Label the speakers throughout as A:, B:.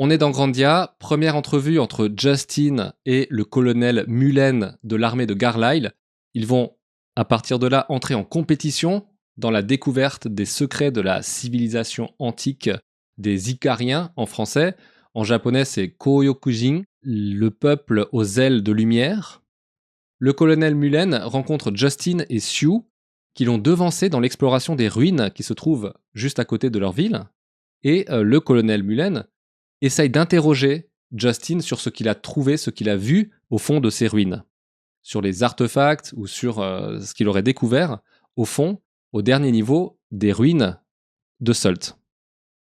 A: On est dans Grandia, première entrevue entre Justin et le colonel Mullen de l'armée de Carlisle. Ils vont, à partir de là, entrer en compétition dans la découverte des secrets de la civilisation antique des Icariens en français. En japonais, c'est Koyokujin, le peuple aux ailes de lumière. Le colonel Mullen rencontre Justin et Sue, qui l'ont devancé dans l'exploration des ruines qui se trouvent juste à côté de leur ville. Et le colonel Mullen essaye d'interroger Justin sur ce qu'il a trouvé, ce qu'il a vu au fond de ces ruines, sur les artefacts ou sur ce qu'il aurait découvert au fond, au dernier niveau des ruines de Sult.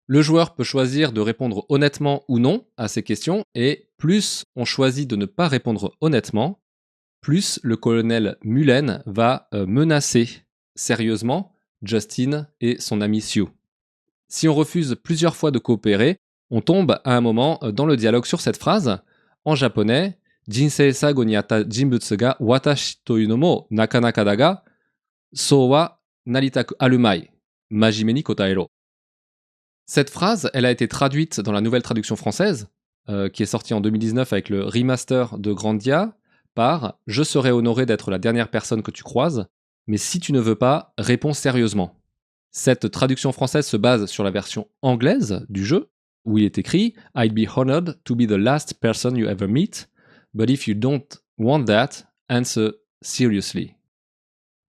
A: Le joueur peut choisir de répondre honnêtement ou non à ces questions, et plus on choisit de ne pas répondre honnêtement, plus le colonel Mullen va menacer sérieusement Justin et son ami Sue. Si on refuse plusieurs fois de coopérer, on tombe à un moment dans le dialogue sur cette phrase. En japonais, Jinsei sago ni atta jinbutsu ga watashi to no mo nakanaka da ga, so wa naritaku arumai, majime ni kotaero. Cette phrase, elle a été traduite dans la nouvelle traduction française, qui est sortie en 2019 avec le remaster de Grandia, par « Je serais honoré d'être la dernière personne que tu croises, mais si tu ne veux pas, réponds sérieusement ». Cette traduction française se base sur la version anglaise du jeu, où il est écrit « I'd be honored to be the last person you ever meet, but if you don't want that, answer seriously ».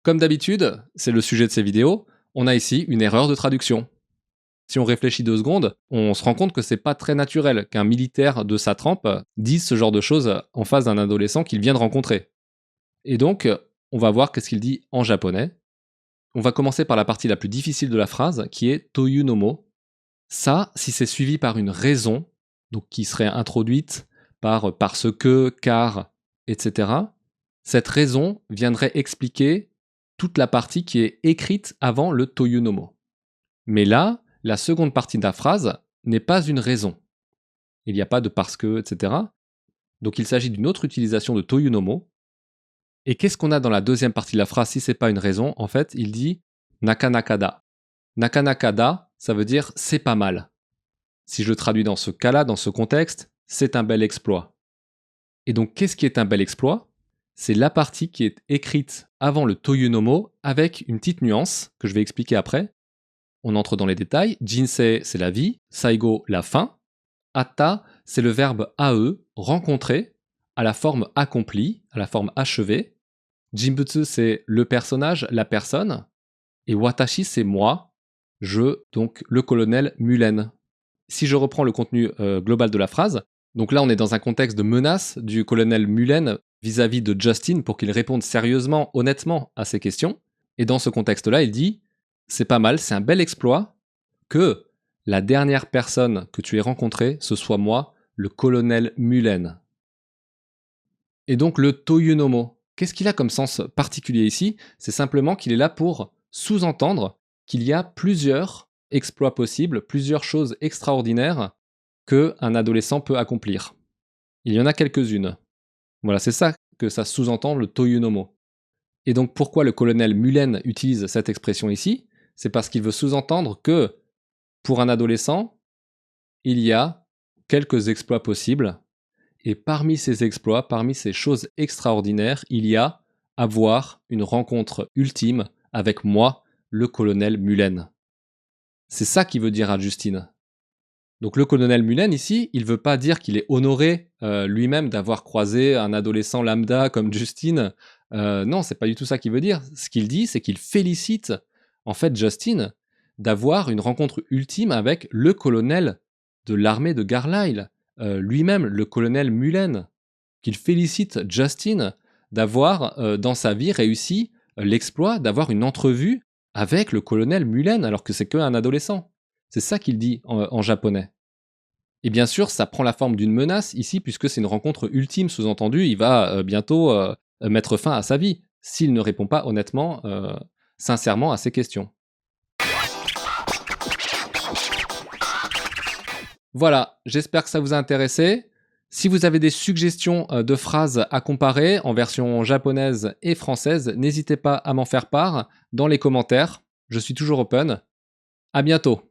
A: Comme d'habitude, c'est le sujet de ces vidéos, on a ici une erreur de traduction. Si on réfléchit 2 secondes, on se rend compte que c'est pas très naturel qu'un militaire de sa trempe dise ce genre de choses en face d'un adolescent qu'il vient de rencontrer. Et donc, on va voir qu'est-ce qu'il dit en japonais. On va commencer par la partie la plus difficile de la phrase, qui est toyu no mo. Ça, si c'est suivi par une raison, donc qui serait introduite par parce que, car, etc., cette raison viendrait expliquer toute la partie qui est écrite avant le toyu no mo. Mais là, la seconde partie de la phrase n'est pas une raison. Il n'y a pas de parce que, etc. Donc il s'agit d'une autre utilisation de toyu no mo. Et qu'est-ce qu'on a dans la deuxième partie de la phrase si c'est pas une raison? En fait, il dit nakanaka da. Nakanaka da, ça veut dire c'est pas mal. Si je traduis dans ce cas-là, dans ce contexte, c'est un bel exploit. Et donc qu'est-ce qui est un bel exploit? C'est la partie qui est écrite avant le toyu no mo avec une petite nuance que je vais expliquer après. On entre dans les détails. Jinsei, c'est la vie. Saigo, la fin. Atta, c'est le verbe ae, rencontrer, à la forme accomplie, à la forme achevée. Jinbutsu, c'est le personnage, la personne. Et watashi, c'est moi, je, donc le colonel Mullen. Si je reprends le contenu global de la phrase, donc là on est dans un contexte de menace du colonel Mullen vis-à-vis de Justin pour qu'il réponde sérieusement, honnêtement à ces questions. Et dans ce contexte-là, il dit « C'est pas mal, c'est un bel exploit que la dernière personne que tu aies rencontrée, ce soit moi, le colonel Mullen. » Et donc le toyu no mo, qu'est-ce qu'il a comme sens particulier ici? C'est simplement qu'il est là pour sous-entendre qu'il y a plusieurs exploits possibles, plusieurs choses extraordinaires qu'un adolescent peut accomplir. Il y en a quelques-unes. Voilà, c'est ça que ça sous-entend le toyu no mo. Et donc pourquoi le colonel Mullen utilise cette expression ici? C'est parce qu'il veut sous-entendre que pour un adolescent, il y a quelques exploits possibles. Et parmi ces exploits, parmi ces choses extraordinaires, il y a avoir une rencontre ultime avec moi, le colonel Mullen. C'est ça qu'il veut dire à Justin. Donc le colonel Mullen ici, il veut pas dire qu'il est honoré lui-même d'avoir croisé un adolescent lambda comme Justin. Non, c'est pas du tout ça qu'il veut dire. Ce qu'il dit, c'est qu'il félicite en fait Justin d'avoir une rencontre ultime avec le colonel de l'armée de Carlisle, lui-même, le colonel Mullen, qu'il félicite Justin d'avoir dans sa vie réussi l'exploit d'avoir une entrevue avec le colonel Mullen alors que c'est qu'un adolescent. C'est ça qu'il dit en japonais. Et bien sûr, ça prend la forme d'une menace ici, puisque c'est une rencontre ultime, sous-entendu, il va bientôt mettre fin à sa vie, s'il ne répond pas honnêtement, sincèrement à ces questions. Voilà, j'espère que ça vous a intéressé. Si vous avez des suggestions de phrases à comparer en version japonaise et française, n'hésitez pas à m'en faire part dans les commentaires. Je suis toujours open. À bientôt.